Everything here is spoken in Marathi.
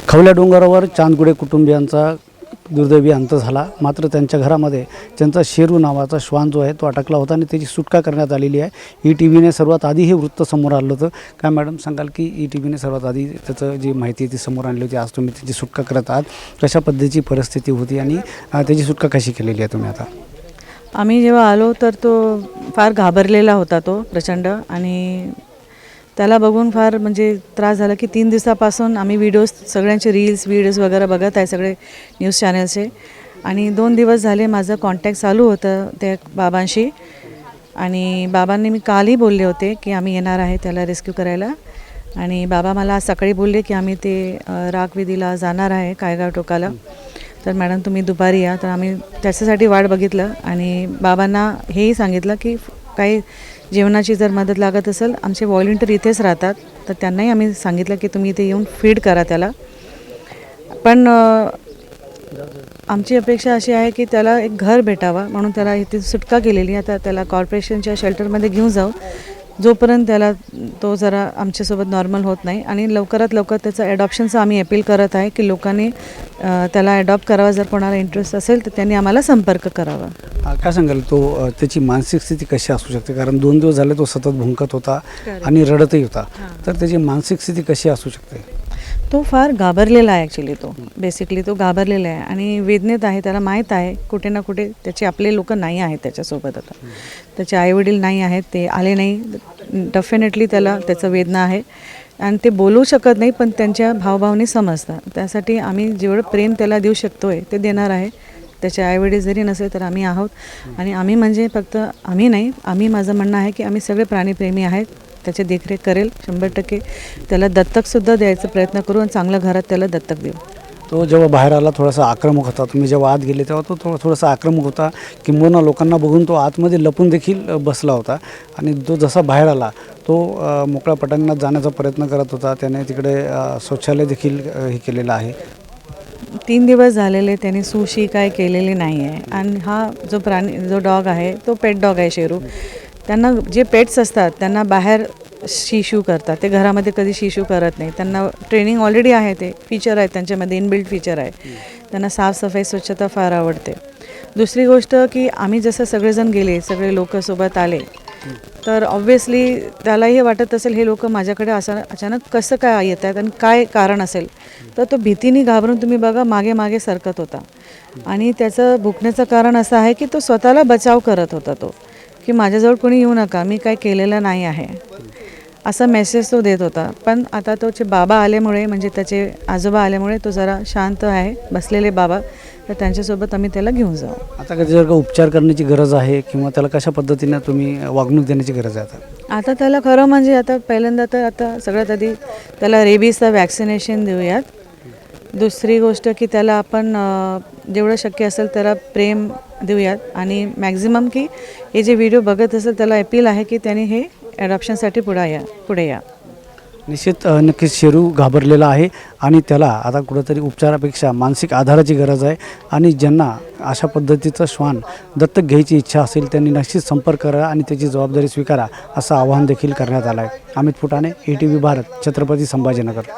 खवल्या डोंगरावर चांदगुडे कुटुंबियांचा दुर्दैवी अंत झाला। मात्र त्यांच्या घरामध्ये त्यांचा शेरू नावाचा श्वान जो आहे तो अटकला होता आणि त्याची सुटका करण्यात आलेली आहे। ETVने सर्वात आधी हे वृत्त समोर आलं होतं। काय मॅडम सांगाल की ETVने सर्वात आधी त्याचं जी माहिती ती समोर आणली होती, आज तुम्ही त्याची सुटका करत आहात, कशा पद्धतीची परिस्थिती होती आणि त्याची सुटका कशी केलेली आहे तुम्ही आता? आम्ही जेव्हा आलो तर तो फार घाबरलेला होता, तो प्रचंड, आणि त्याला बघून फार म्हणजे त्रास झाला की 3 दिवसापासून आम्ही व्हिडिओज सगळ्यांचे व्हिडिओज वगैरे बघत आहे, सगळे न्यूज चॅनलचे, आणि 2 दिवस झाले माझं कॉन्टॅक्ट चालू होतं त्या बाबांशी, आणि बाबांनी मी कालही बोलले होते की आम्ही येणार आहे त्याला रेस्क्यू करायला, आणि बाबा मला आज सकाळी बोलले की आम्ही ते राखविधीला जाणार आहे कायगाव टोकाला, तर मॅडम तुम्ही दुपारी या। तर आम्ही त्याच्यासाठी वाट बघितलं आणि बाबांना हेही सांगितलं की काही जेवणाची जर मदत लागत असेल, आमचे व्हॉलंटियर इथेच राहतात, तर त्यांनाही आम्ही सांगितलं की तुम्ही इथे येऊन फीड करा त्याला। पण आमची अपेक्षा अशी आहे की त्याला एक घर भेटावा, म्हणून त्याला इथे सुटका केलेली। आता त्याला कॉर्पोरेशनच्या शेल्टरमध्ये घेऊन जाऊ, जोपर्यंत त्याला तो जरा आमच्यासोबत नॉर्मल होत नाही, आणि लवकरात लवकर त्याचं ॲडॉप्शनचं आम्ही अपील करत आहे की लोकांनी त्याला ॲडॉप्ट करावा। जर कोणाला इंटरेस्ट असेल तर त्यांनी आम्हाला संपर्क करावा। काय सांगाल तो त्याची मानसिक स्थिती कशी असू शकते? कारण 2 दिवस झाले तो सतत भुंकत होता आणि रडतही होता, तर त्याची मानसिक स्थिती कशी असू शकते? तो फार घाबरलेला आहे, ॲक्च्युली तो बेसिकली तो घाबरलेला आहे आणि वेदनेत आहे। त्याला माहीत आहे कुठे ना कुठे त्याचे आपले लोक नाही आहेत त्याच्यासोबत, आता त्याचे आईवडील नाही आहेत, ते आले नाही, डेफिनेटली त्याला त्याचं वेदना आहे आणि ते बोलू शकत नाही, पण त्यांच्या भावभावनी समजतात। त्यासाठी आम्ही जेवढं प्रेम त्याला देऊ शकतो आहे ते देणार आहे। त्याचे आईवडील जरी नसेल तर आम्ही आहोत, आणि आम्ही म्हणजे फक्त आम्ही नाही, आम्ही माझं म्हणणं आहे की आम्ही सगळे प्राणीप्रेमी आहेत, त्याची देखरेख करेल 100%। त्याला दत्तकसुद्धा द्यायचा प्रयत्न करू आणि चांगल्या घरात त्याला दत्तक देऊ। तो जेव्हा बाहेर आला थोडासा आक्रमक होता, तुम्ही जेव्हा आत गेले तेव्हा तो थोडासा आक्रमक होता, किंबहुना लोकांना बघून तो आतमध्ये लपून देखील बसला होता, आणि तो जसा बाहेर आला तो मोकळ्या पटांगणात जाण्याचा प्रयत्न करत होता। त्याने तिकडे शौचालय देखील हे केलेलं आहे। 3 दिवस झालेले त्यांनी सुशी काय केलेली नाही आहे, आणि हा जो डॉग आहे तो पेट डॉग आहे शेरू। त्यांना जे पेट्स असतात त्यांना बाहेर शिशू करतात, ते घरामध्ये कधी शिशू करत नाही। त्यांना ट्रेनिंग ऑलरेडी आहे, ते फीचर आहे त्यांच्यामध्ये, इनबिल्ट फीचर आहे। त्यांना साफसफाई स्वच्छता फार आवडते। दुसरी गोष्ट की आम्ही जसं सगळेजण गेले, सगळे लोक सोबत आले, तर ऑब्व्हियसली त्यालाही वाटत असेल हे लोक माझ्याकडे असं अचानक कसं काय येत आहेत आणि काय कारण असेल, तर तो भीतीने घाबरून तुम्ही बघा मागे मागे सरकत होता, आणि त्याचं भुकण्याचं कारण असं आहे की तो स्वतःला बचाव करत होता, तो की माझ्याजवळ कोणी येऊ नका, मी काय केलेलं नाही आहे, असा मेसेज तो देत होता। पण आता तोचे बाबा आल्यामुळे, म्हणजे त्याचे आजोबा आल्यामुळे तो जरा शांत आहे, बसलेले बाबा, तर त्यांच्यासोबत आम्ही त्याला घेऊन जाऊ। आता कधी जर का उपचार करण्याची गरज आहे किंवा त्याला कशा पद्धतीने तुम्ही वागणूक देण्याची गरज आहे आता त्याला खरं म्हणजे आता पहिल्यांदा तर आता सगळ्यात आधी त्याला रेबीजचं वॅक्सिनेशन देऊयात। दुसरी गोष्ट की त्याला आपण जेवढं शक्य असेल त्याला प्रेम देऊयात, आणि मॅक्झिमम की हे जे व्हिडिओ बघत असेल त्याला अपील आहे की त्याने हे ॲडॉप्शनसाठी पुढे या। नक्कीच शेरू घाबरलेला आहे, आणि त्याला आता कुठंतरी उपचारापेक्षा मानसिक आधाराची गरज आहे, आणि ज्यांना अशा पद्धतीचं श्वान दत्तक घ्यायची इच्छा असेल त्यांनी नक्कीच संपर्क करा आणि त्याची जबाबदारी स्वीकारा, असं आवाहन देखील करण्यात आलं आहे। अमित फुटाणे, ETV भारत, छत्रपती संभाजीनगर।